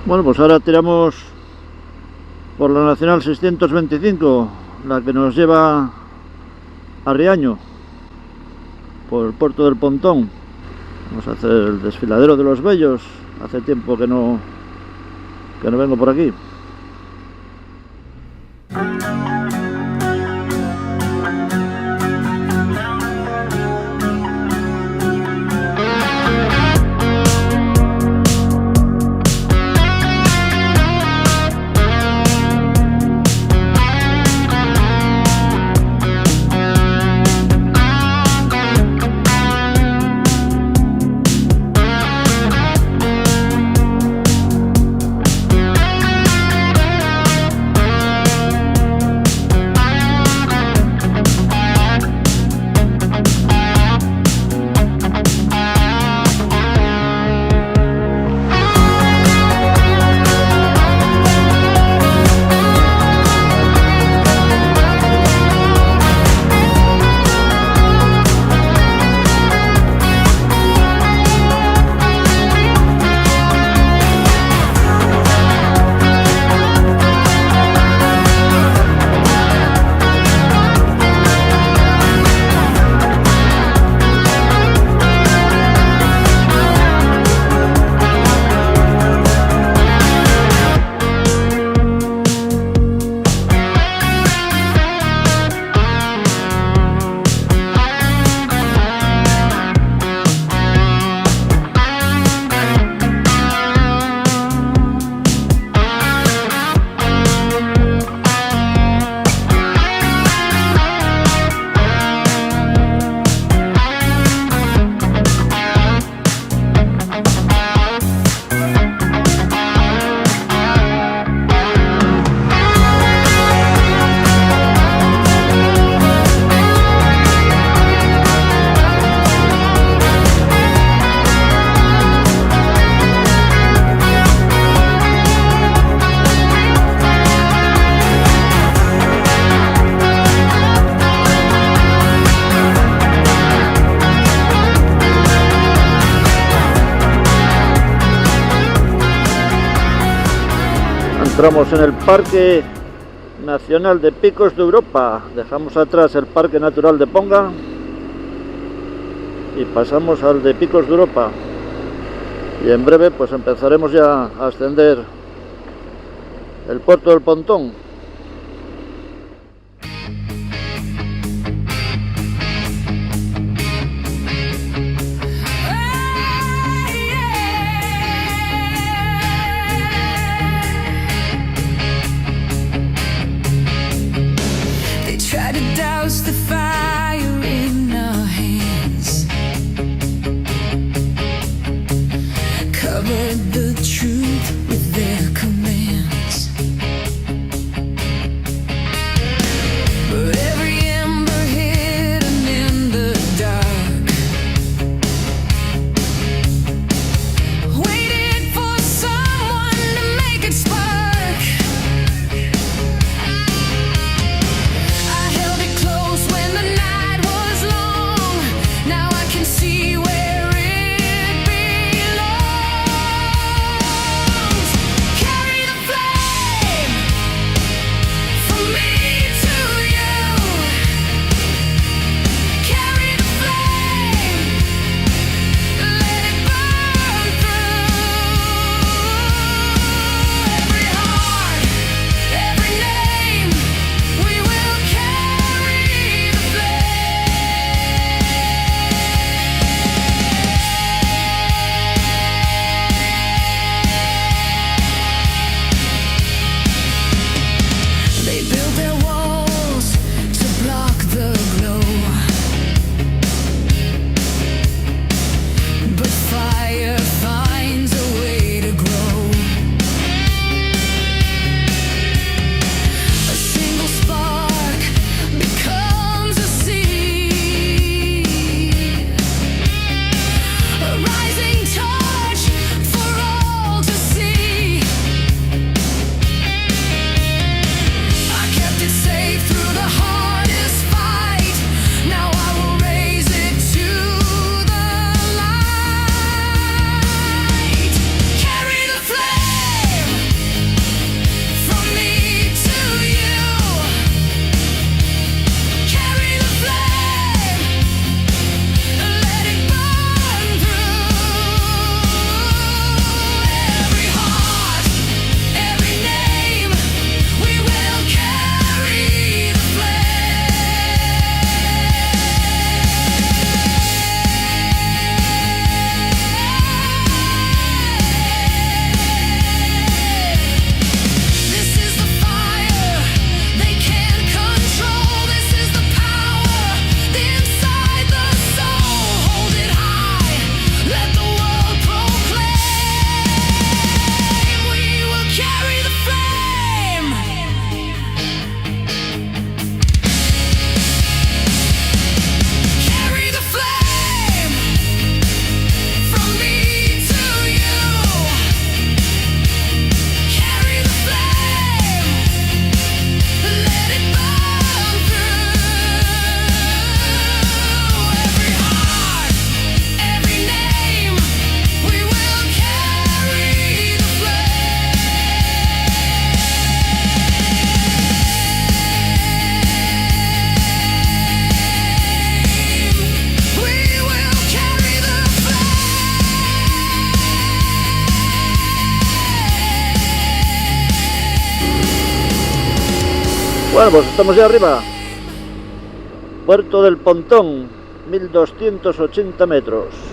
Bueno, pues ahora tiramos por la Nacional 625, la que nos lleva a Riaño, por el puerto del Pontón. Vamos a hacer el desfiladero de los Bellos. Hace tiempo que no vengo por aquí. Entramos en el Parque Nacional de Picos de Europa. Dejamos atrás el Parque Natural de Ponga y pasamos al de Picos de Europa. Y en breve pues empezaremos ya a ascender el puerto del Pontón. The fire in our hands covered the truth with their commands. But every ember hidden in the dark waited for someone to make it spark. Bueno, pues estamos ya arriba. Puerto del Pontón, 1280 metros.